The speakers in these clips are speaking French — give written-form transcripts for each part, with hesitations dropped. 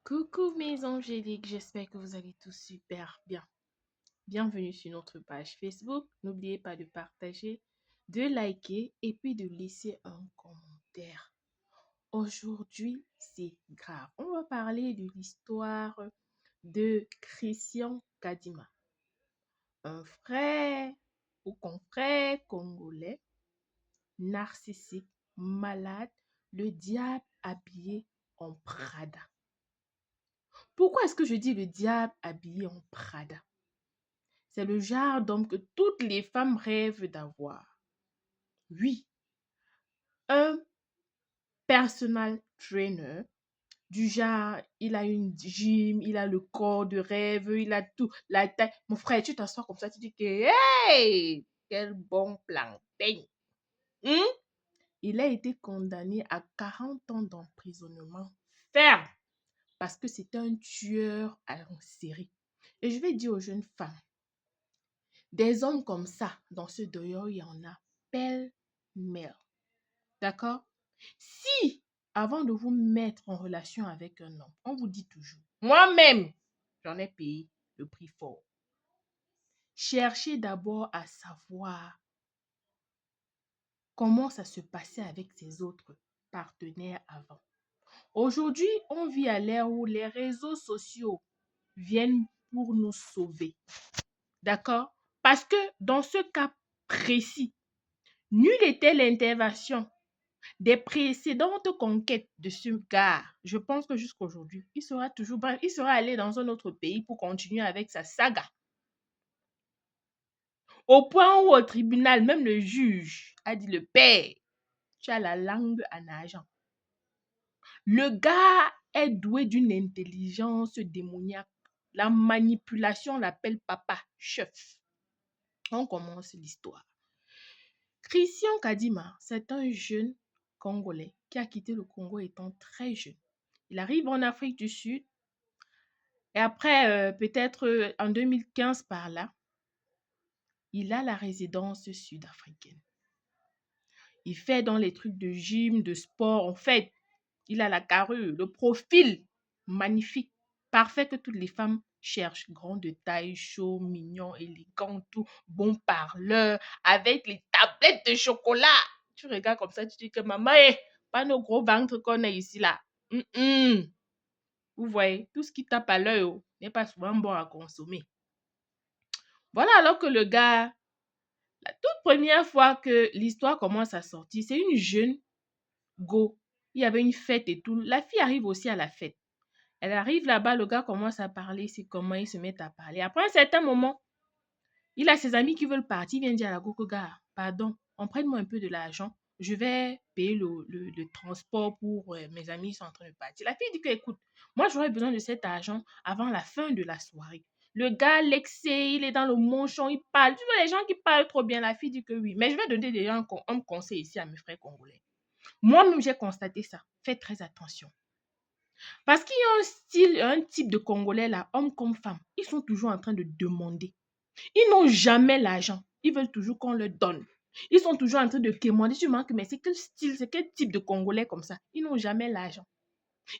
Coucou mes angéliques, j'espère que vous allez tous super bien. Bienvenue sur notre page Facebook. N'oubliez pas de partager, de liker et puis de laisser un commentaire. Aujourd'hui, c'est grave. On va parler de l'histoire de Christian Kadima, un frère ou confrère congolais, narcissique, malade, le diable habillé en Prada. Pourquoi est-ce que je dis le diable habillé en Prada? C'est le genre d'homme que toutes les femmes rêvent d'avoir. Oui, un personal trainer, du genre, il a une gym, il a le corps de rêve, il a tout, la taille. Mon frère, tu t'assois comme ça, tu dis que, hey, quel bon plantain. Hein? Il a été condamné à 40 ans d'emprisonnement ferme parce que c'est un tueur en série. Et je vais dire aux jeunes femmes, des hommes comme ça, dans ce dehors, il y en a pêle-mêle. D'accord? Si, avant de vous mettre en relation avec un homme, on vous dit toujours, moi-même, j'en ai payé le prix fort. Cherchez d'abord à savoir comment ça se passait avec ses autres partenaires avant. Aujourd'hui, on vit à l'ère où les réseaux sociaux viennent pour nous sauver. D'accord? Parce que dans ce cas précis, nulle était l'intervention des précédentes conquêtes de ce gars. Je pense que jusqu'à aujourd'hui, il sera toujours, il sera allé dans un autre pays pour continuer avec sa saga. Au point où au tribunal, même le juge a dit le père, tu as la langue en argent. Le gars est doué d'une intelligence démoniaque. La manipulation l'appelle papa, chef. On commence l'histoire. Christian Kadima, c'est un jeune Congolais qui a quitté le Congo étant très jeune. Il arrive en Afrique du Sud et après, peut-être en 2015 par là, il a la résidence sud-africaine. Il fait dans les trucs de gym, de sport, en fait, il a la carrure, le profil magnifique, parfait que toutes les femmes cherchent. Grand de taille, chaud, mignon, élégant, tout, bon parleur, avec les tablettes de chocolat. Tu regardes comme ça, tu dis que maman, pas nos gros ventres qu'on a ici là. Vous voyez, tout ce qui tape à l'œil n'est pas souvent bon à consommer. Voilà, alors que le gars, la toute première fois que l'histoire commence à sortir, c'est une jeune go. Il y avait une fête et tout. La fille arrive aussi à la fête. Elle arrive là-bas, le gars commence à parler, c'est comment ils se mettent à parler. Après un certain moment, il a ses amis qui veulent partir, il vient dire à la go que gars, pardon, emprunte-moi un peu de l'argent. Je vais payer le transport pour mes amis qui sont en train de partir. La fille dit que, écoute, moi j'aurais besoin de cet argent avant la fin de la soirée. Le gars, l'excès, il est dans le manchon, il parle. Tu vois les gens qui parlent trop bien. La fille dit que oui. Mais je vais donner déjà un conseil ici à mes frères congolais. Moi-même, j'ai constaté ça. Faites très attention. Parce qu'il y a un type de Congolais là, hommes comme femmes, ils sont toujours en train de demander. Ils n'ont jamais l'argent. Ils veulent toujours qu'on leur donne. Ils sont toujours en train de demander. Tu manques, mais c'est quel style, c'est quel type de Congolais comme ça? Ils n'ont jamais l'argent.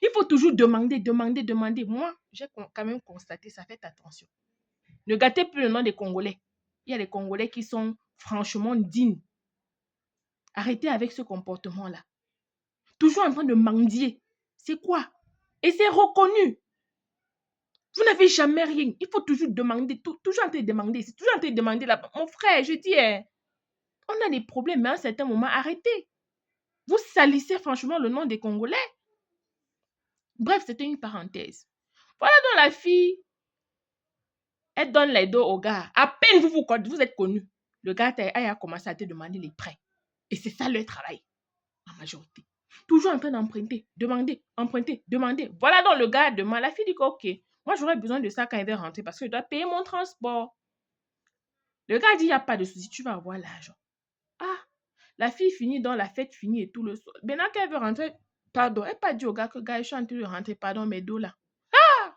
Il faut toujours demander, demander, demander. Moi, j'ai quand même constaté ça. Faites attention. Ne gâtez plus le nom des Congolais. Il y a des Congolais qui sont franchement dignes. Arrêtez avec ce comportement-là. Toujours en train de mendier. C'est quoi? Et c'est reconnu. Vous n'avez jamais rien. Il faut toujours demander, toujours en train de demander. C'est toujours en train de demander là. Mon frère, je dis, on a des problèmes, mais à un certain moment, arrêtez. Vous salissez franchement le nom des Congolais. Bref, c'était une parenthèse. Voilà donc la fille, elle donne les dos au gars. À peine vous êtes connu. Le gars a commencé à te demander les prêts. Et c'est ça leur travail, en majorité. Toujours en train d'emprunter, demander, emprunter, demander. Voilà donc le gars demande. La fille dit que, ok, moi j'aurais besoin de ça quand il va rentrer parce que je dois payer mon transport. Le gars dit, il n'y a pas de souci, tu vas avoir l'argent. Ah, la fille finit dans la fête finie et tout le soir. Maintenant qu'elle veut rentrer, pardon, elle n'a pas dit au gars que gars, je suis en train de rentrer, pardon, mes dos là. Ah,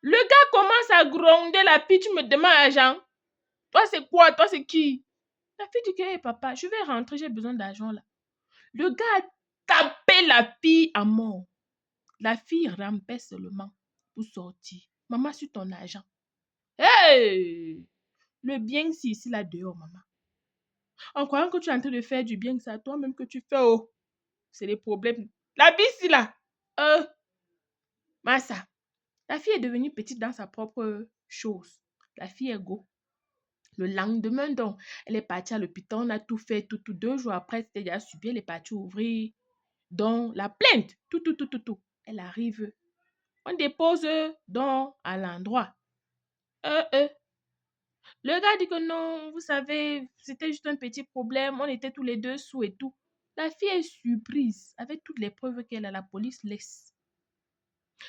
le gars commence à gronder la fille, tu me demandes l'argent. Toi, c'est quoi? Toi, c'est qui? La fille dit que, hey, papa, je vais rentrer, j'ai besoin d'argent là. Le gars a tapé la fille à mort. La fille rampait seulement pour sortir. Maman, sur ton argent. Hey! Le bien, c'est ici, là, dehors, maman. En croyant que tu es en train de faire du bien, c'est à toi-même que tu fais. Oh, c'est les problèmes. La vie, c'est là. Massa. La fille est devenue petite dans sa propre chose. La fille est go. Le lendemain, donc, elle est partie à l'hôpital, on a tout fait, tout. 2 jours après, c'était déjà subi, elle est partie ouvrir dans la plainte. Tout. Elle arrive, on dépose dans à l'endroit. Le gars dit que non, vous savez, c'était juste un petit problème, on était tous les deux sous et tout. La fille est surprise avec toutes les preuves qu'elle a, la police laisse.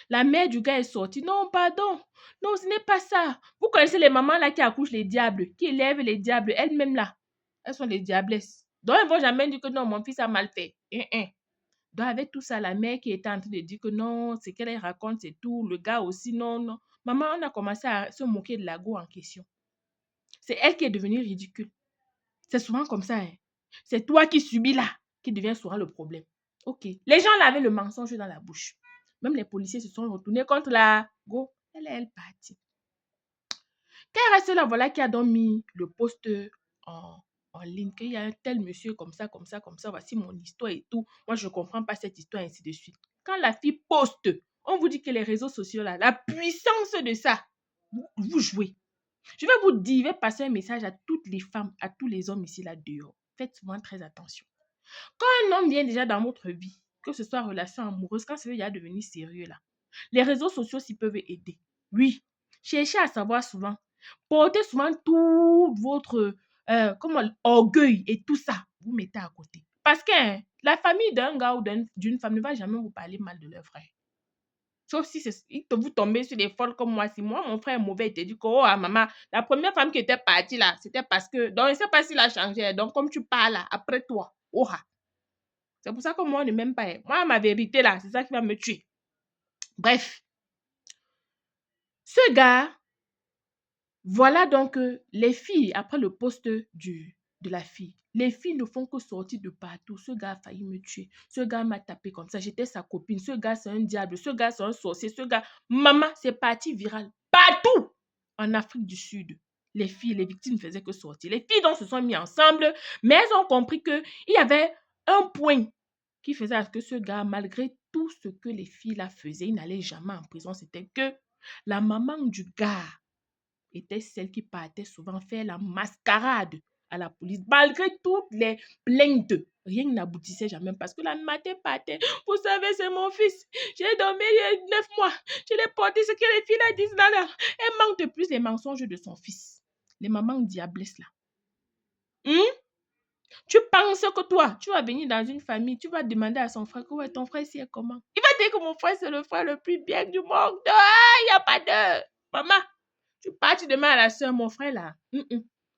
La mère du gars est sortie. Non, pardon. Non, ce n'est pas ça. Vous connaissez les mamans là qui accouchent les diables, qui élèvent les diables, elles-mêmes là. Elles sont les diablesses. Donc, elles ne vont jamais dire que non, mon fils a mal fait. Donc, avec tout ça, la mère qui était en train de dire que non, c'est qu'elle raconte, c'est tout. Le gars aussi, non. Maman, on a commencé à se moquer de la go en question. C'est elle qui est devenue ridicule. C'est souvent comme ça. C'est toi qui subis là, qui devient souvent le problème. Ok. Les gens là avaient le mensonge dans la bouche. Même les policiers se sont retournés contre la go. Elle est partie. Quand elle reste là, voilà qui a donc mis le post en ligne, qu'il y a un tel monsieur comme ça, voici mon histoire et tout. Moi, je ne comprends pas cette histoire, ainsi de suite. Quand la fille poste, on vous dit que les réseaux sociaux là, la puissance de ça, vous jouez. Je vais vous dire, je vais passer un message à toutes les femmes, à tous les hommes ici là dehors. Faites souvent très attention. Quand un homme vient déjà dans votre vie, que ce soit relation amoureuse, quand ça veut déjà devenir sérieux là, les réseaux sociaux s'y peuvent aider. Oui, cherchez à savoir souvent. Portez souvent tout votre orgueil et tout ça, vous mettez à côté. Parce que la famille d'un gars ou d'une femme ne va jamais vous parler mal de leur frère. Sauf si vous tombez sur des folles comme moi. Si moi, mon frère est mauvais, il te dit que, oh, maman, la première femme qui était partie là, c'était parce que, donc, je ne sais pas s'il a changé. Donc, comme tu parles là, après toi, oh, c'est pour ça que moi, on ne m'aime pas. Moi, ma vérité là, c'est ça qui va me tuer. Bref. Ce gars, voilà donc les filles, après le poste de la fille, les filles ne font que sortir de partout. Ce gars a failli me tuer. Ce gars m'a tapé comme ça. J'étais sa copine. Ce gars, c'est un diable. Ce gars, c'est un sorcier. Ce gars, maman, c'est parti viral. Partout en Afrique du Sud. Les filles, les victimes ne faisaient que sortir. Les filles donc se sont mis ensemble, mais elles ont compris qu'il y avait un point qui faisait à ce que ce gars, malgré tout ce que les filles là faisaient, il n'allait jamais en prison. C'était que la maman du gars était celle qui partait souvent faire la mascarade à la police. Malgré toutes les plaintes, rien n'aboutissait jamais parce que la matin partait. Vous savez, c'est mon fils. J'ai dormi il y a 9 mois. Je l'ai porté ce que les filles là disent là. Elle manque de plus les mensonges de son fils. Les mamans diablesses là. Tu penses que toi, tu vas venir dans une famille, tu vas demander à son frère que ouais, ton frère c'est comment? Il va dire que mon frère c'est le frère le plus bien du monde. Il n'y a pas de... Maman, tu pars, tu demandes à la soeur, mon frère là,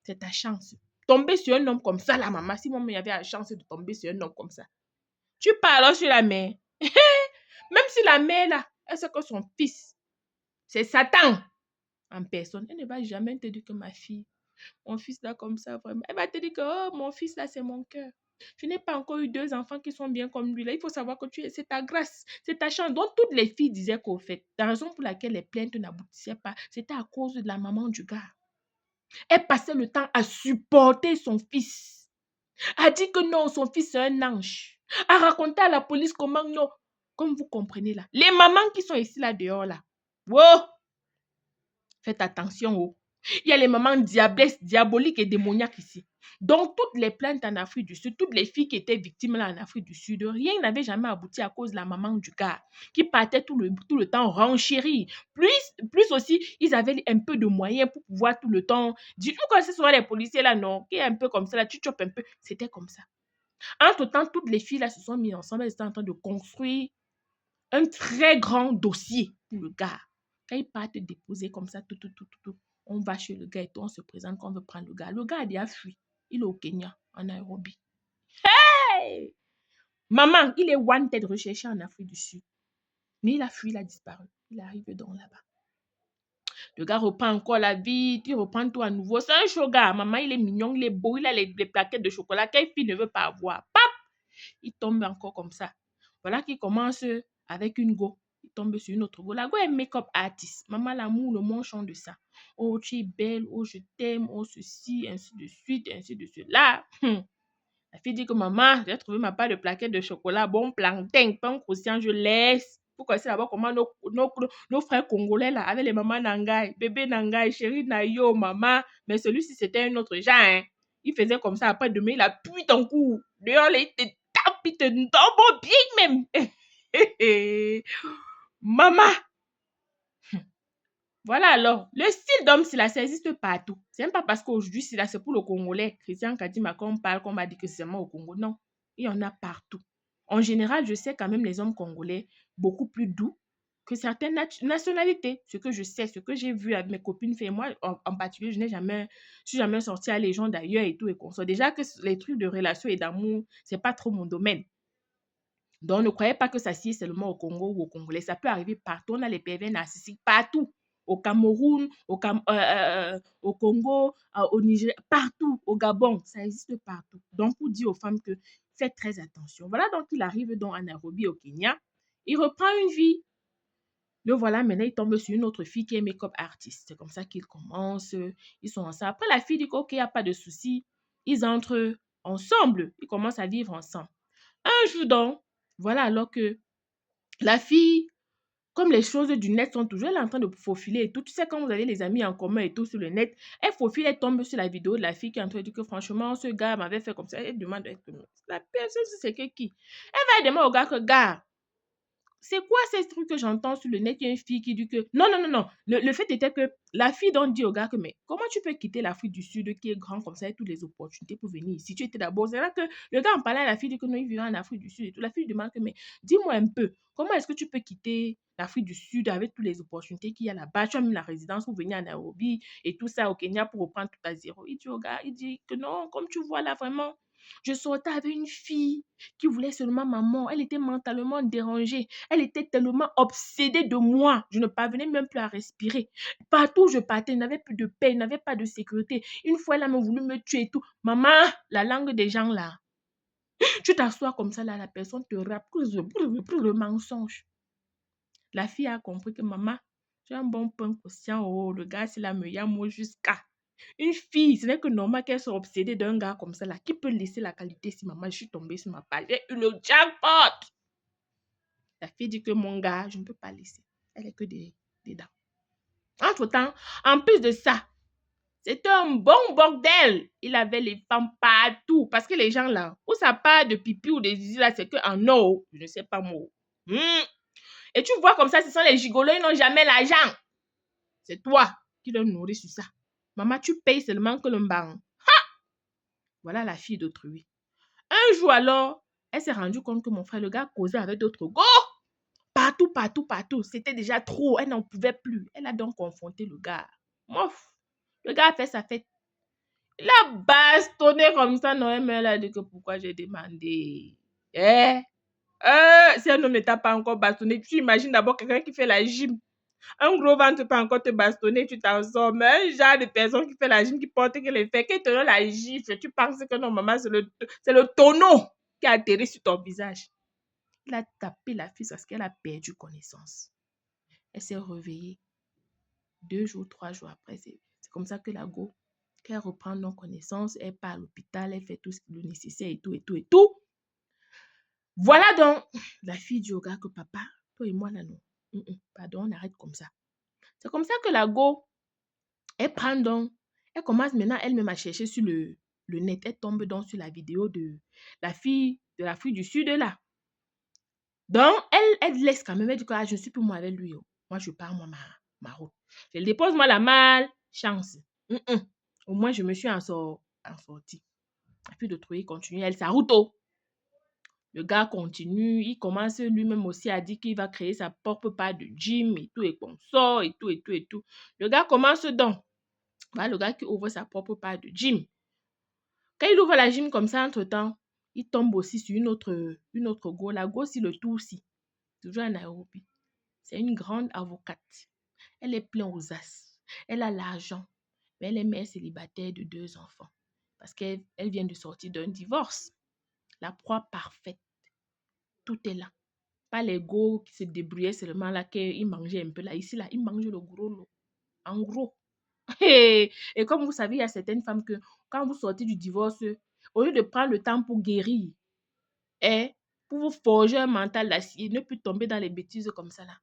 c'est ta chance. Tomber sur un homme comme ça, la maman, si moi, il y avait la chance de tomber sur un homme comme ça. Tu pars alors sur la mère. Même si la mère là, elle sait que son fils, c'est Satan en personne, elle ne va jamais te dire que ma fille, mon fils là comme ça, vraiment. Elle va te dire que oh, mon fils là, c'est mon cœur. Je n'ai pas encore eu 2 enfants qui sont bien comme lui là. Il faut savoir que c'est ta grâce, c'est ta chance. Donc toutes les filles disaient qu'au fait, la raison pour laquelle les plaintes n'aboutissaient pas, c'était à cause de la maman du gars. Elle passait le temps à supporter son fils. A dit que non, son fils c'est un ange. A raconté à la police comment non. Comme vous comprenez là. Les mamans qui sont ici là dehors là. Wow! Faites attention, oh. Il y a les mamans diablesses, diaboliques et démoniaques ici. Donc, toutes les plaintes en Afrique du Sud, toutes les filles qui étaient victimes là en Afrique du Sud, rien n'avait jamais abouti à cause de la maman du gars qui partait tout le temps renchérir. Plus aussi, ils avaient un peu de moyens pour pouvoir tout le temps dire, vous connaissez souvent les policiers là, non, qui est un peu comme ça, là, tu chopes un peu. C'était comme ça. Entre-temps, toutes les filles là se sont mises ensemble, elles étaient en train de construire un très grand dossier pour le gars. Quand ils partent déposer comme ça, tout, on va chez le gars et tout, on se présente qu'on veut prendre le gars. Le gars a déjà fui. Il est au Kenya, en Nairobi. Hey! Maman, il est wanted, recherché en Afrique du Sud. Mais il a fui, il a disparu. Il arrive donc là-bas. Le gars reprend encore la vie, il reprend tout à nouveau. C'est un chaud gars. Maman, il est mignon, il est beau, il a les plaquettes de chocolat. Quelle fille ne veut pas avoir? Pap! Il tombe encore comme ça. Voilà qu'il commence avec une go. Il tombe sur une autre go. La go est make-up artist. Maman l'amour, le monde chante de ça. Oh, tu es belle. Oh, je t'aime. Oh, ceci, ainsi de suite, ainsi de cela. La fille dit que maman, j'ai trouvé ma part de plaquette de chocolat, bon plantain, pain croustillant, je laisse. Pour connaissez d'abord comment nos frères congolais là, avec les mamans Nangai, bébé Nangai, chérie Nayo, maman. Mais celui-ci, c'était un autre genre. Hein. Il faisait comme ça, après demain, il a pu ton cou. Dehors, il te tape, il te tombe bien même. Maman, voilà alors, le style d'homme, c'est là, ça existe partout. C'est même pas parce qu'aujourd'hui, c'est là, c'est pour le Congolais. Christian Kadima, quand on parle, qu'on m'a dit que c'est seulement au Congo. Non, il y en a partout. En général, je sais quand même les hommes congolais beaucoup plus doux que certaines nationalités. Ce que je sais, ce que j'ai vu avec mes copines fait, moi, en particulier, je suis jamais sortie à les gens d'ailleurs et tout et qu'on soit. Déjà que les trucs de relation et d'amour, c'est pas trop mon domaine. Donc, ne croyez pas que ça sied seulement au Congo ou au Congolais. Ça peut arriver partout. On a les pervers narcissiques partout. Au Cameroun, au Congo, au Niger, partout, au Gabon. Ça existe partout. Donc, pour dire aux femmes que faites très attention. Voilà, donc il arrive donc à Nairobi, au Kenya. Il reprend une vie. Le voilà, maintenant, il tombe sur une autre fille qui est make-up artiste. C'est comme ça qu'ils commencent. Ils sont ensemble. Après, la fille dit OK, il n'y a pas de souci. Ils entrent ensemble. Ils commencent à vivre ensemble. Un jour donc, voilà alors que la fille, comme les choses du net sont toujours, elle est en train de faufiler et tout. Tu sais, quand vous avez les amis en commun et tout sur le net, elle faufile, elle tombe sur la vidéo de la fille qui est en train de dire que franchement, ce gars m'avait fait comme ça. Elle demande, la personne, c'est qui? Elle va demander au gars que, gars, c'est quoi ces trucs que j'entends sur le net? Il y a une fille qui dit que... Non, non, non, non. Le fait était que la fille donc dit au gars que, mais comment tu peux quitter l'Afrique du Sud qui est grand comme ça et toutes les opportunités pour venir ici? Tu étais d'abord... C'est là que le gars en parlait à la fille, dit que non, il vivait en Afrique du Sud et tout. La fille lui demande que, mais dis-moi un peu, comment est-ce que tu peux quitter l'Afrique du Sud avec toutes les opportunités qu'il y a là-bas? Tu as même la résidence pour venir à Nairobi et tout ça au Kenya pour reprendre tout à zéro. Il dit au gars, il dit que non, comme tu vois là, vraiment, je sortais avec une fille qui voulait seulement maman. Elle était mentalement dérangée. Elle était tellement obsédée de moi. Je ne parvenais même plus à respirer. Partout où je partais, il n'avait plus de paix, il n'avait pas de sécurité. Une fois, elle a même voulu me tuer et tout. Maman, la langue des gens là. Tu t'assois comme ça là, la personne te rappe le mensonge. La fille a compris que maman, tu as un bon point conscient. Oh, le gars, c'est la meilleure mot jusqu'à. Une fille, ce n'est que normal qu'elle soit obsédée d'un gars comme ça là. Qui peut laisser la qualité si maman, je suis tombée sur ma page. J'ai eu le jackpot. La fille dit que mon gars, je ne peux pas laisser. Elle est que des dents. Entre-temps, en plus de ça, c'était un bon bordel. Il avait les femmes partout. Parce que les gens là, où ça part de pipi ou des zizi là, c'est qu'en eau, je ne sais pas moi. Et tu vois comme ça, ce sont les gigolos, ils n'ont jamais l'argent. C'est toi qui le nourris sur ça. Maman, tu payes seulement que le mban. Voilà la fille d'autrui. Un jour alors, elle s'est rendue compte que mon frère, le gars, causait avec d'autres gars. Partout, partout, partout. C'était déjà trop. Elle n'en pouvait plus. Elle a donc confronté le gars. Mouf. Le gars a fait sa fête. Il a bastonné comme ça. Non, mais elle a dit que pourquoi j'ai demandé. Si un homme ne t'a pas encore bastonné, tu imagines d'abord quelqu'un qui fait la gym. Un gros ventre peut encore te bastonner, tu t'en sors. Mais un genre de personne qui fait la gym, qui porte, qui les fait, qui te donne la gifle, tu penses que normalement c'est le tonneau qui a atterri sur ton visage. Il a tapé la fille parce qu'elle a perdu connaissance. Elle s'est réveillée 2 jours, 3 jours après. C'est comme ça que la go, qu'elle reprend nos connaissances, elle part à l'hôpital, elle fait tout ce qui est nécessaire et tout, et tout, et tout. Voilà donc, la fille dit au gars que papa, toi et moi là, non. Pardon, on arrête comme ça. C'est comme ça que la go, elle prend donc, elle commence maintenant elle-même à chercher sur le net. Elle tombe donc sur la vidéo de la fille de l'Afrique du Sud là. Donc, elle laisse quand même, elle dit que je ne suis plus moi avec lui. Moi, je pars, moi, ma route. Je dépose, moi, la malchance. Au moins, je me suis en sortie. La fille d'autrui continue, elle, sa route. Le gars continue, il commence lui-même aussi à dire qu'il va créer sa propre part de gym et tout, et qu'on sort et tout, et tout, et tout. Le gars commence donc. Voilà le gars qui ouvre sa propre part de gym. Quand il ouvre la gym comme ça, entre-temps, il tombe aussi sur une autre go. La go, si le tout aussi. Toujours à Nairobi. C'est une grande avocate. Elle est pleine aux as. Elle a l'argent. Mais elle est mère célibataire de 2 enfants. Parce qu'elle vient de sortir d'un divorce. La proie parfaite. Tout est là. Pas les go qui se débrouillaient seulement là, qu'ils mangeaient un peu là. Ici, là, ils mangent le gros lot. En gros. Et comme vous savez, il y a certaines femmes que quand vous sortez du divorce, au lieu de prendre le temps pour guérir, et pour vous forger un mental d'acier, ne plus tomber dans les bêtises comme ça là.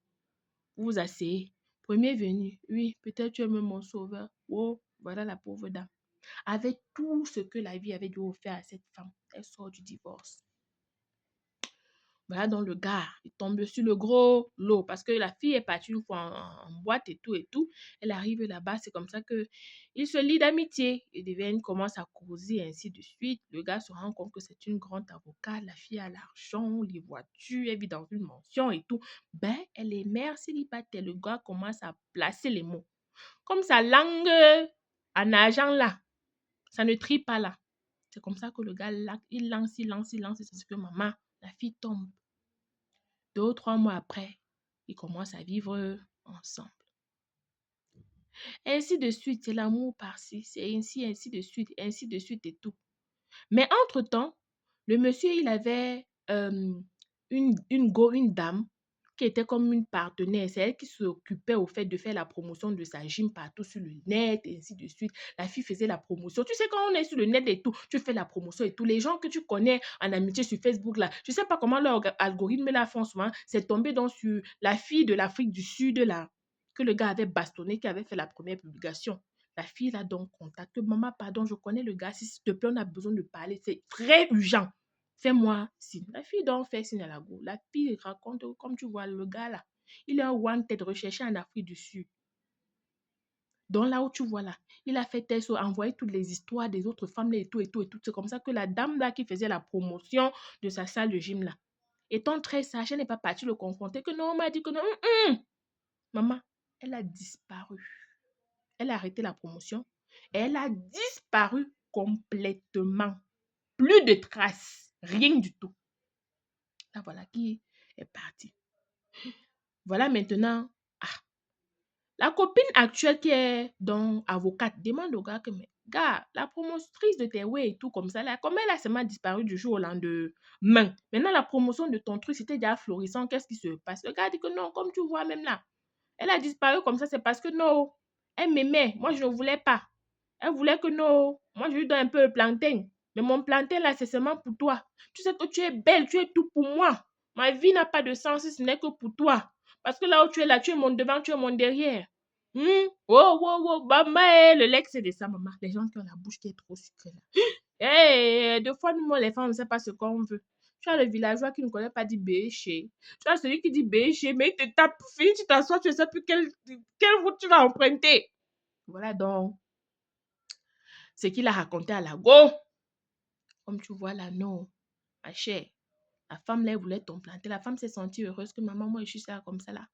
Vous vous asseyez. Premier venu, oui, peut-être tu es même mon sauveur. Oh, voilà la pauvre dame. Avec tout ce que la vie avait dû offrir à cette femme, elle sort du divorce. Voilà, donc le gars, il tombe sur le gros lot parce que la fille est partie une fois en boîte et tout et tout. Elle arrive là-bas, c'est comme ça que il se lie d'amitié. Ils deviennent, commencent à causer ainsi de suite. Le gars se rend compte que c'est une grande avocate. La fille a l'argent, les voitures, elle vit dans une mansion et tout. Ben, elle est mère célibataire. Le gars commence à placer les mots. Comme sa langue en argent là, ça ne trie pas là. C'est comme ça que le gars, là, il lance. C'est ce que maman, la fille tombe. 2 ou 3 mois après, ils commencent à vivre ensemble. Ainsi de suite, c'est l'amour par-ci, c'est ainsi de suite et tout. Mais entre-temps, le monsieur, il avait une dame qui était comme une partenaire. C'est elle qui s'occupait au fait de faire la promotion de sa gym partout sur le net, et ainsi de suite. La fille faisait la promotion. Tu sais, quand on est sur le net et tout, tu fais la promotion et tout. Les gens que tu connais en amitié sur Facebook, là, je sais pas comment leur algorithme là font souvent, c'est tombé sur la fille de l'Afrique du Sud, là, que le gars avait bastonné, qui avait fait la première publication. La fille l'a donc contacté. Maman, pardon, je connais le gars. S'il te plaît, on a besoin de parler. C'est très urgent. Fais-moi signe. La fille donc fait signe à la go. La fille raconte, comme tu vois, le gars là, il est un wanted recherché en Afrique du Sud. Donc là où tu vois là, il a fait test, envoyé toutes les histoires des autres femmes là, et tout. C'est comme ça que la dame là qui faisait la promotion de sa salle de gym là, étant très sage, elle n'est pas partie le confronter, que non, on m'a dit que non. Maman, elle a disparu. Elle a arrêté la promotion et elle a disparu complètement. Plus de traces, rien du tout. Là, voilà qui est parti. Voilà maintenant. La copine actuelle qui est donc avocate demande au gars que, mais gars, la promotrice de tes ouais et tout comme ça, là, comme elle a seulement disparu du jour au lendemain. Maintenant, la promotion de ton truc, c'était déjà florissant. Qu'est-ce qui se passe? Le gars dit que non, comme tu vois même là. Elle a disparu comme ça, c'est parce que non, elle m'aimait. Moi, je ne voulais pas. Elle voulait que non, moi, je lui donne un peu de plantain. Mais mon plantain, là, c'est seulement pour toi. Tu sais que tu es belle, tu es tout pour moi. Ma vie n'a pas de sens si ce n'est que pour toi. Parce que là où tu es là, tu es mon devant, tu es mon derrière. Maman, le lex, c'est de ça, maman. Les gens qui ont la bouche qui est trop sucrée, là. Deux fois, nous, les femmes, on ne sait pas ce qu'on veut. Tu as le villageois qui ne connaît pas dit béché. Tu as celui qui dit béché, mais il te tape, fini, tu t'assois, tu ne sais plus quelle route tu vas emprunter. Voilà donc ce qu'il a raconté à la go. Comme tu vois là, non, ma chère. La femme là, elle voulait ton planter. La femme s'est sentie heureuse que maman, moi, je suis ça comme ça là.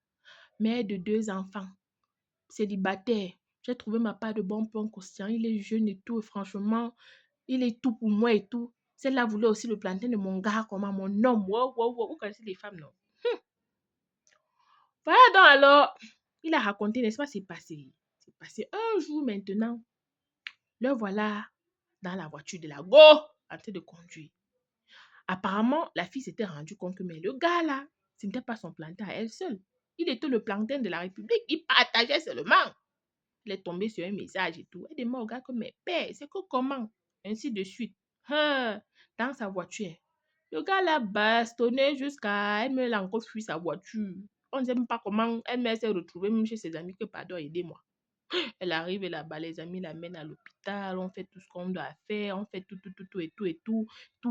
Mère de 2 enfants, célibataire. J'ai trouvé ma part de bon point conscient. Il est jeune et tout. Et franchement, il est tout pour moi et tout. Celle-là voulait aussi le planter de mon gars, comment mon homme. Wow. Vous connaissez les femmes, non? Voilà donc alors, il a raconté, n'est-ce pas, c'est passé. C'est passé un jour maintenant. Le voilà dans la voiture de la go, en train de conduire. Apparemment, la fille s'était rendue compte que mais le gars là, ce n'était pas son plantain à elle seule. Il était le plantain de la République. Il partageait seulement. Elle est tombée sur un message et tout. Elle demande au gars que mais père, c'est que comment? Ainsi de suite. Dans sa voiture. Le gars l'a bastonné jusqu'à elle me encore fui sa voiture. On ne sait même pas comment elle s'est retrouvée même chez ses amis que pardon, aidez-moi. Elle arrive là-bas, les amis l'amènent à l'hôpital, on fait tout ce qu'on doit faire, on fait tout et tout.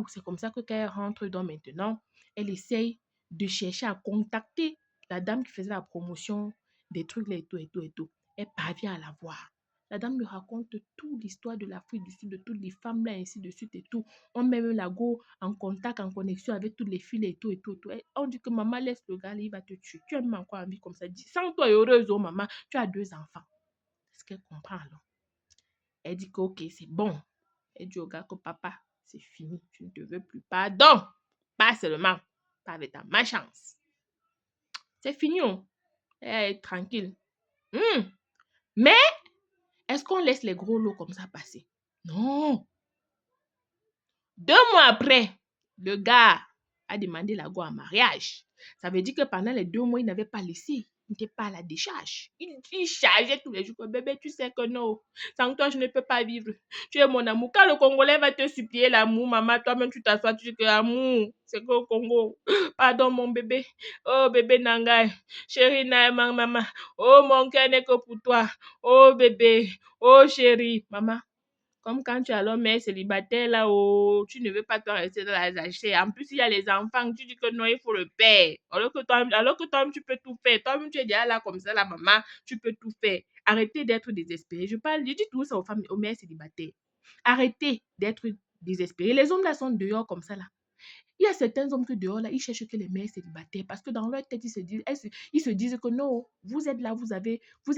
C'est comme ça que quand elle rentre donc maintenant, elle essaye de chercher à contacter la dame qui faisait la promotion des trucs là et tout. Elle parvient à la voir. La dame lui raconte toute l'histoire de l'Afrique du Sud, de toutes les femmes là, ainsi de suite et tout. On met même la go en contact, en connexion avec toutes les filles et tout. On dit que maman laisse le gars, il va te tuer. Tu as même encore envie comme ça. Dis, sans toi heureuse, oh maman, tu as 2 enfants. Est-ce qu'elle comprend alors? Elle dit que ok, c'est bon. Elle dit au gars que papa, c'est fini. Je ne te veux plus. Pardon. Pas seulement. Pas avec ta malchance. C'est fini. Elle est tranquille. Mais, est-ce qu'on laisse les gros lots comme ça passer? Non. 2 mois après, le gars a demandé la go en mariage. Ça veut dire que pendant les 2 mois, il n'avait pas laissé. Il n'était pas à la décharge. Il chargeait tous les jours. Bébé, tu sais que non. Sans toi, je ne peux pas vivre. Tu es mon amour. Quand le Congolais va te supplier l'amour, maman, toi-même, tu t'assois, tu dis que l'amour, c'est qu'au Congo. Pardon, mon bébé. Oh, bébé Nangai. Chérie Naïma, maman. Oh, mon cœur n'est que pour toi. Oh, bébé. Oh, chérie. Maman. Comme quand tu es alors mère célibataire là, oh, tu ne veux pas toi rester dans la sachet. En plus, il y a les enfants, tu dis que non, il faut le père. Alors que toi, tu peux tout faire. Toi-même, tu es déjà là comme ça, la maman, tu peux tout faire. Arrêtez d'être désespéré. Je dis tout ça aux mères célibataires. Arrêtez d'être désespéré. Les hommes là sont dehors comme ça là. Il y a certains hommes que dehors, là, ils cherchent que les mères célibataires parce que dans leur tête, ils se disent que non, vous êtes là, vous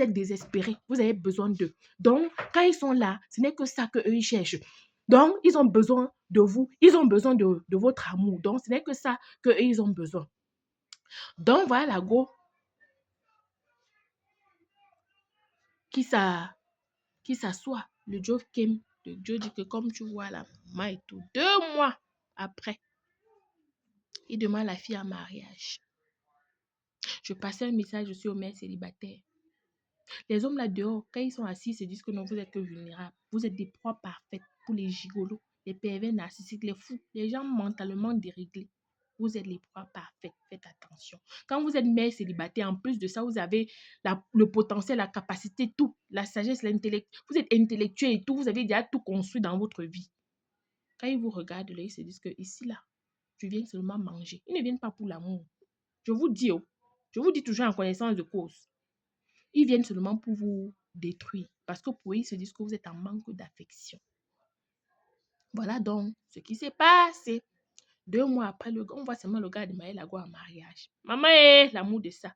êtes désespérés, vous avez besoin d'eux. Donc, quand ils sont là, ce n'est que ça qu'eux, ils cherchent. Donc, ils ont besoin de vous, ils ont besoin de votre amour. Donc, ce n'est que ça qu'eux, ils ont besoin. Donc, voilà la go qui s'assoit. Le Joe Kim, le Joe dit que comme tu vois là, maman et tout, 2 mois après, il demande la fille en mariage. Je passais un message aussi aux mères célibataires. Les hommes là dehors, quand ils sont assis, ils se disent que non, vous êtes que vulnérables. Vous êtes des proies parfaites pour les gigolos, les pervers narcissiques, les fous, les gens mentalement déréglés. Vous êtes les proies parfaites. Faites attention. Quand vous êtes mère célibataire, en plus de ça, vous avez le potentiel, la capacité, tout, la sagesse, l'intellect. Vous êtes intellectuel et tout. Vous avez déjà tout construit dans votre vie. Quand ils vous regardent là, ils se disent que ici là, tu viens seulement manger. Ils ne viennent pas pour l'amour. Je vous dis, je vous dis toujours en connaissance de cause. Ils viennent seulement pour vous détruire. Parce que pour eux, ils se disent que vous êtes en manque d'affection. Voilà donc ce qui s'est passé. 2 mois après, on voit seulement le gars de Maël Lago en mariage. Maman est l'amour de ça.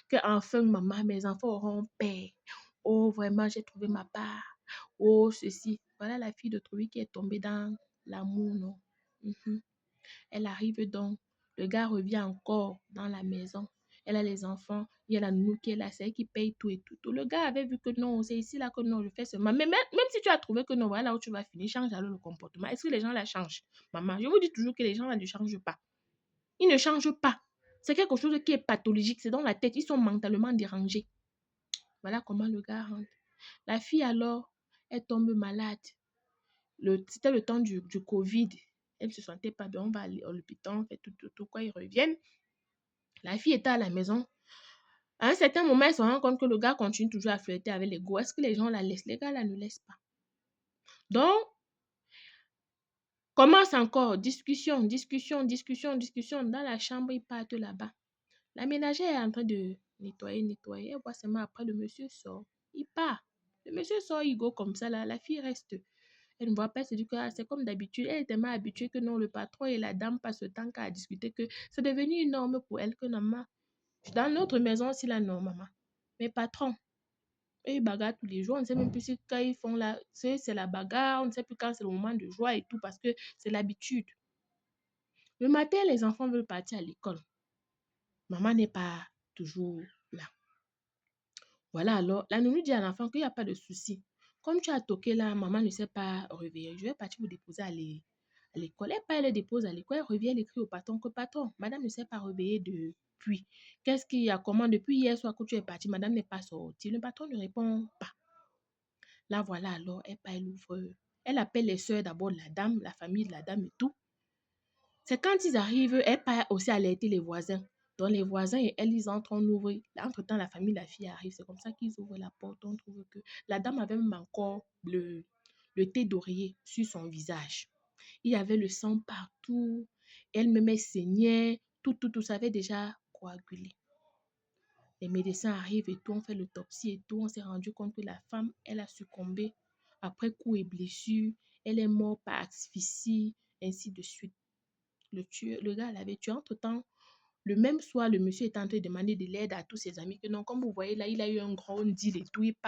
Que enfin, maman, mes enfants auront paix. Oh, vraiment, j'ai trouvé ma part. Oh, ceci. Voilà la fille de Trouy qui est tombée dans l'amour, non? Elle arrive donc. Le gars revient encore dans la maison. Elle a les enfants. Il y a la nounou qui est là. C'est elle qui paye tout et tout. Le gars avait vu que non, c'est ici là que non, je fais seulement. Mais même si tu as trouvé que non, voilà où tu vas finir, change alors le comportement. Est-ce que les gens là changent? Maman, je vous dis toujours que les gens là ne changent pas. Ils ne changent pas. C'est quelque chose qui est pathologique. C'est dans la tête. Ils sont mentalement dérangés. Voilà comment le gars rentre. La fille alors, elle tombe malade. C'était le temps du Covid. Elle ne se sentait pas bien. On va aller à l'hôpital, on fait tout. Quand ils reviennent, la fille était à la maison. À un certain moment, elle se rend compte que le gars continue toujours à flirter avec les gars. Est-ce que les gens la laissent? Les gars la ne laissent pas. Donc, commence encore. Discussion. Dans la chambre, ils partent là-bas. La ménagère est en train de nettoyer. Elle voit seulement après, le monsieur sort. Il part. Le monsieur sort, il go comme ça. Là. La fille reste. Elle ne voit pas, c'est du coup, c'est comme d'habitude. Elle est tellement habituée que non, le patron et la dame passent le temps qu'à discuter que c'est devenu une norme pour elle que maman. Dans notre maison aussi, là, non, maman. Mais patron, ils bagarrent tous les jours. On ne sait même plus si quand ils font là, c'est la bagarre. On ne sait plus quand c'est le moment de joie et tout parce que c'est l'habitude. Le matin, les enfants veulent partir à l'école. Maman n'est pas toujours là. Voilà, alors, la nounou dit à l'enfant qu'il n'y a pas de souci. Comme tu as toqué là, maman ne sait pas réveiller. Je vais partir vous déposer à l'école. Elle le dépose à l'école. Elle revient, elle écrit au patron que patron, madame ne sait pas réveiller depuis. Qu'est-ce qu'il y a? Comment depuis hier soir que tu es parti, madame n'est pas sortie. Le patron ne répond pas. Là, voilà, alors, elle ouvre. Elle appelle les soeurs d'abord, la dame, la famille de la dame et tout. C'est quand ils arrivent, elle part aussi alerter les voisins. Donc, les voisins et elle, ils entrent, on ouvre. Entre-temps, la famille, la fille arrive. C'est comme ça qu'ils ouvrent la porte. On trouve que la dame avait même encore le thé d'oreiller sur son visage. Il y avait le sang partout. Elle-même, elle saignait. Tout, ça avait déjà coagulé. Les médecins arrivent et tout, on fait l'autopsie et tout. On s'est rendu compte que la femme, elle a succombé après coups et blessures. Elle est morte par asphyxie, ainsi de suite. Le gars l'avait tué. Entre-temps, le même soir, le monsieur est en train de demander de l'aide à tous ses amis. Que non, comme vous voyez là, il a eu un grand deal et tout. Il est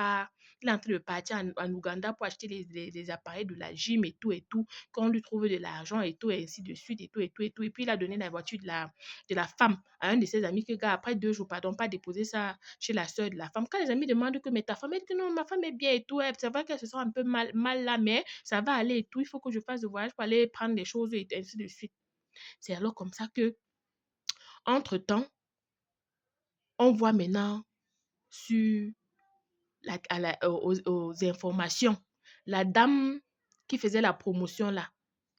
en train de partir en Ouganda pour acheter les appareils de la gym et tout. Qu'on lui trouve de l'argent et tout, et ainsi de suite et tout. Et puis, il a donné la voiture de la femme à un de ses amis. Que gars, après 2 jours, pardon, pas déposer ça chez la soeur de la femme. Quand les amis demandent que mais ta femme, elle dit que non, ma femme est bien et tout. C'est vrai qu'elle se sent un peu mal là, mais ça va aller et tout. Il faut que je fasse le voyage pour aller prendre des choses et ainsi de suite. C'est alors comme ça que Entre-temps, on voit maintenant sur aux informations, la dame qui faisait la promotion là,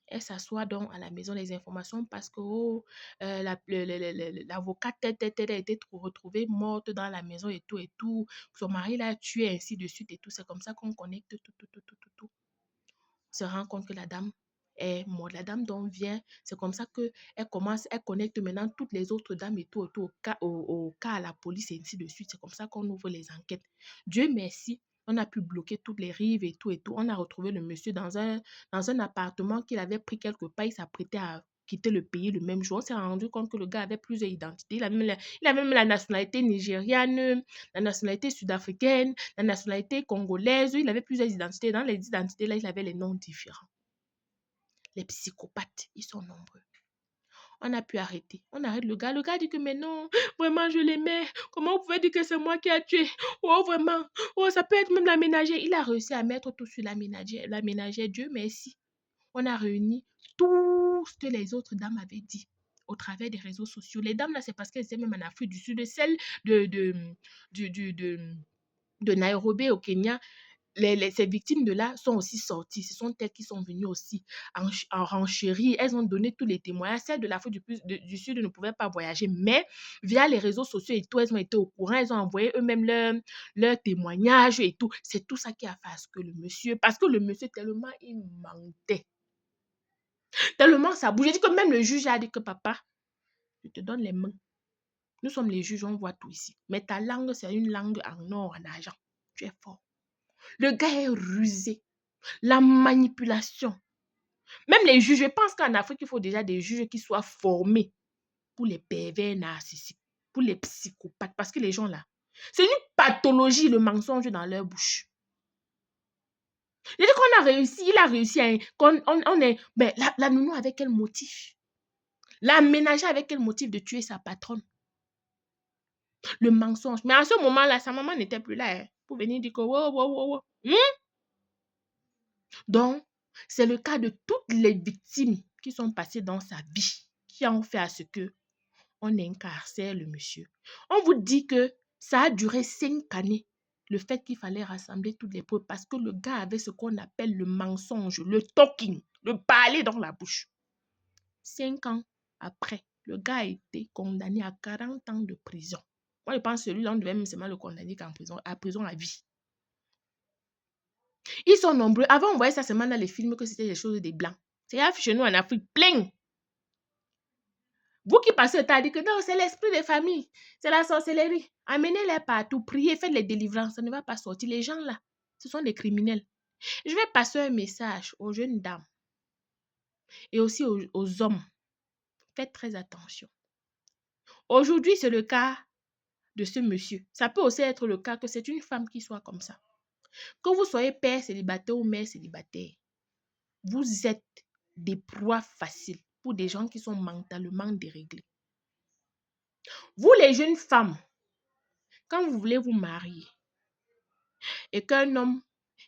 elle s'assoit donc à la maison des informations parce que l'avocate a été retrouvée morte dans la maison et tout. Son mari l'a tué, ainsi de suite et tout. C'est comme ça qu'on connecte tout. On se rend compte que la dame est morte. La dame donc vient, c'est comme ça elle connecte maintenant toutes les autres dames et tout au cas à la police et ainsi de suite. C'est comme ça qu'on ouvre les enquêtes. Dieu merci, on a pu bloquer toutes les rives et tout. On a retrouvé le monsieur dans un appartement qu'il avait pris quelque part. Il s'apprêtait à quitter le pays le même jour. On s'est rendu compte que le gars avait plusieurs identités. Il avait même la nationalité nigériane, la nationalité sud-africaine, la nationalité congolaise. Il avait plusieurs identités. Dans les identités là, il avait les noms différents. Les psychopathes, ils sont nombreux. On a pu arrêter. On arrête le gars. Le gars dit que mais non, vraiment je l'aimais. Comment vous pouvez dire que c'est moi qui a tué? Oh vraiment. Oh ça peut être même la ménagère. Il a réussi à mettre tout sur la ménagère. La ménagère, Dieu merci. On a réuni tout ce que les autres dames avaient dit au travers des réseaux sociaux. Les dames là, c'est parce qu'elles étaient même en Afrique du Sud. Celles de Nairobi au Kenya, ces victimes de là sont aussi sorties. Ce sont elles qui sont venues aussi en renchérir. Elles ont donné tous les témoignages. Celles de l'Afrique du Sud ne pouvaient pas voyager, mais via les réseaux sociaux et tout, elles ont été au courant. Elles ont envoyé eux-mêmes leurs témoignages et tout. C'est tout ça qui a fait à ce que le monsieur, parce que le monsieur tellement il mentait. Tellement ça bouge. J'ai dit que même le juge a dit que papa, je te donne les mains. Nous sommes les juges, on voit tout ici. Mais ta langue, c'est une langue en or, en argent. Tu es fort. Le gars est rusé. La manipulation. Même les juges, je pense qu'en Afrique, il faut déjà des juges qui soient formés pour les pervers narcissiques, pour les psychopathes. Parce que les gens là, c'est une pathologie, le mensonge dans leur bouche. Je dis qu'on a réussi, il a réussi à... Mais la nounou avec quel motif? La ménagère avec quel motif de tuer sa patronne? Le mensonge. Mais à ce moment-là, sa maman n'était plus là. Pour venir dire que... Wow. Donc, c'est le cas de toutes les victimes qui sont passées dans sa vie, qui ont fait à ce que on incarcère le monsieur. On vous dit que ça a duré 5 années, le fait qu'il fallait rassembler toutes les preuves parce que le gars avait ce qu'on appelle le mensonge, le talking, le parler dans la bouche. 5 ans après, le gars a été condamné à 40 ans de prison. Moi, je pense que celui-là, on devait même seulement le condamner à prison à vie. Ils sont nombreux. Avant, on voyait ça seulement dans les films que c'était des choses des blancs. C'est chez nous en Afrique, plein. Vous qui passez le temps à dire que non, c'est l'esprit des familles, c'est la sorcellerie. Amenez-les partout, priez, faites les délivrances, ça ne va pas sortir. Les gens là, ce sont des criminels. Je vais passer un message aux jeunes dames et aussi aux hommes. Faites très attention. Aujourd'hui, c'est le cas de ce monsieur. Ça peut aussi être le cas que c'est une femme qui soit comme ça. Que vous soyez père célibataire ou mère célibataire, vous êtes des proies faciles pour des gens qui sont mentalement déréglés. Vous, les jeunes femmes, quand vous voulez vous marier et qu'un homme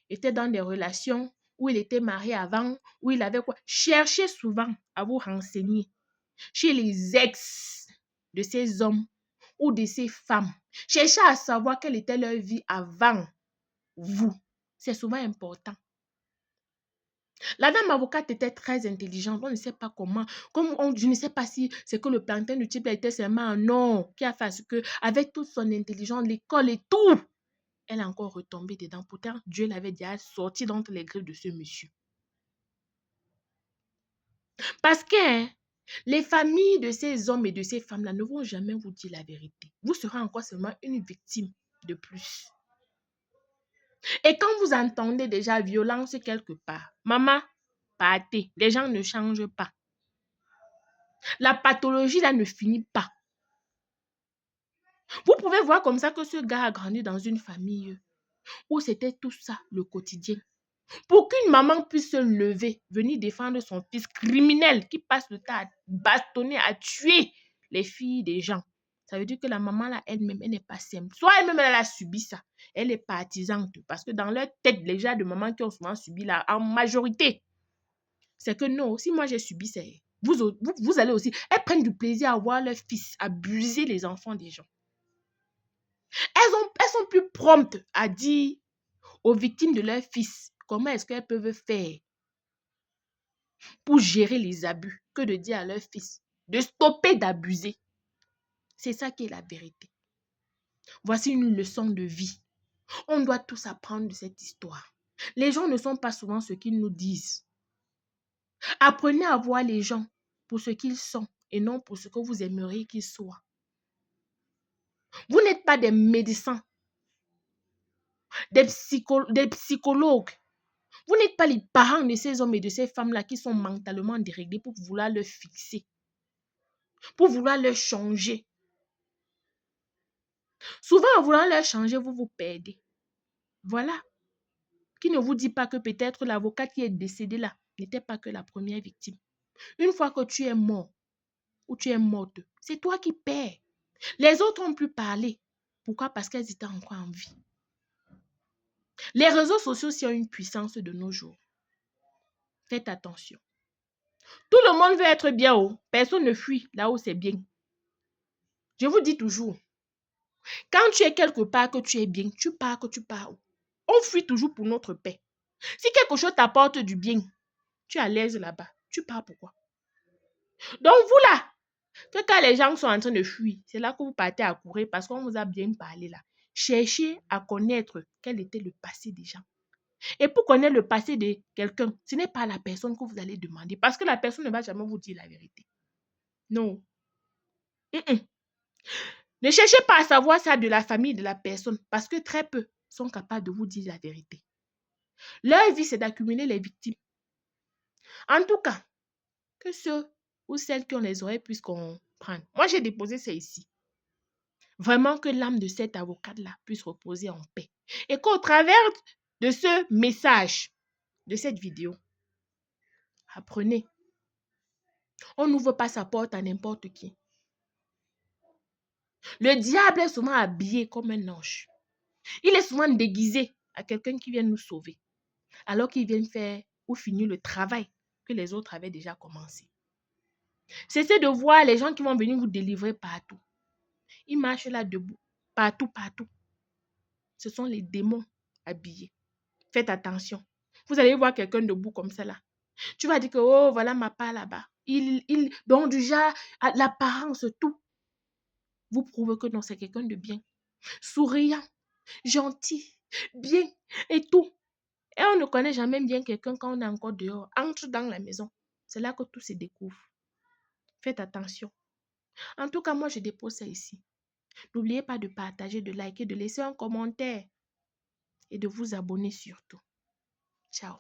était dans des relations où il était marié avant, où il avait quoi, cherchez souvent à vous renseigner chez les ex de ces hommes ou de ces femmes. Cherchez à savoir quelle était leur vie avant vous. C'est souvent important. La dame avocate était très intelligente. On ne sait pas comment. Je ne sais pas si c'est que le plantain du type était seulement un nom qui a fait ce que, avec toute son intelligence, l'école et tout, elle est encore retombée dedans. Pourtant, Dieu l'avait déjà sorti d'entre les griffes de ce monsieur. Parce que les familles de ces hommes et de ces femmes-là ne vont jamais vous dire la vérité. Vous serez encore seulement une victime de plus. Et quand vous entendez déjà violence quelque part, maman, partez, les gens ne changent pas. La pathologie là ne finit pas. Vous pouvez voir comme ça que ce gars a grandi dans une famille où c'était tout ça, le quotidien. Pour qu'une maman puisse se lever, venir défendre son fils criminel qui passe le temps à bastonner, à tuer les filles des gens. Ça veut dire que la maman là, elle-même, elle n'est pas simple. Soit elle-même, elle a subi ça. Elle est partisante. Parce que dans leur tête, les gens de mamans qui ont souvent subi là, en majorité, c'est que non, si moi j'ai subi, c'est vous allez aussi. Elles prennent du plaisir à voir leur fils abuser les enfants des gens. Elles sont plus promptes à dire aux victimes de leur fils comment est-ce qu'elles peuvent faire pour gérer les abus que de dire à leur fils de stopper d'abuser. C'est ça qui est la vérité. Voici une leçon de vie. On doit tous apprendre de cette histoire. Les gens ne sont pas souvent ce qu'ils nous disent. Apprenez à voir les gens pour ce qu'ils sont et non pour ce que vous aimeriez qu'ils soient. Vous n'êtes pas des médecins, des psychologues. Vous n'êtes pas les parents de ces hommes et de ces femmes-là qui sont mentalement déréglés pour vouloir leur fixer, pour vouloir leur changer. Souvent, en voulant leur changer, vous vous perdez. Voilà. Qui ne vous dit pas que peut-être l'avocat qui est décédé là n'était pas que la première victime. Une fois que tu es mort ou tu es morte, c'est toi qui perds. Les autres ont pu parler. Pourquoi? Parce qu'elles étaient encore en vie. Les réseaux sociaux aussi ont une puissance de nos jours. Faites attention. Tout le monde veut être bien haut. Personne ne fuit là où c'est bien. Je vous dis toujours, quand tu es quelque part que tu es bien, tu pars que tu pars où? On fuit toujours pour notre paix. Si quelque chose t'apporte du bien, tu es à l'aise là-bas. Tu pars pourquoi? Donc vous là, que quand les gens sont en train de fuir, c'est là que vous partez à courir parce qu'on vous a bien parlé là. Cherchez à connaître quel était le passé des gens. Et pour connaître le passé de quelqu'un, ce n'est pas la personne que vous allez demander parce que la personne ne va jamais vous dire la vérité. Non. Ne cherchez pas à savoir ça de la famille de la personne parce que très peu sont capables de vous dire la vérité. Leur vie, c'est d'accumuler les victimes. En tout cas, que ceux ou celles qui ont les oreilles puissent comprendre. Moi, j'ai déposé ça ici. Vraiment que l'âme de cet avocate-là puisse reposer en paix. Et qu'au travers de ce message, de cette vidéo, apprenez. On n'ouvre pas sa porte à n'importe qui. Le diable est souvent habillé comme un ange. Il est souvent déguisé à quelqu'un qui vient nous sauver, alors qu'il vient faire ou finir le travail que les autres avaient déjà commencé. Cessez de voir les gens qui vont venir vous délivrer partout. Ils marchent là debout, partout, partout. Ce sont les démons habillés. Faites attention. Vous allez voir quelqu'un debout comme ça là. Tu vas dire que, oh, voilà ma part là-bas. Donc déjà, l'apparence, tout, vous prouve que non, c'est quelqu'un de bien. Souriant, gentil, bien et tout. Et on ne connaît jamais bien quelqu'un quand on est encore dehors. Entre dans la maison. C'est là que tout se découvre. Faites attention. En tout cas, moi, je dépose ça ici. N'oubliez pas de partager, de liker, de laisser un commentaire et de vous abonner surtout. Ciao.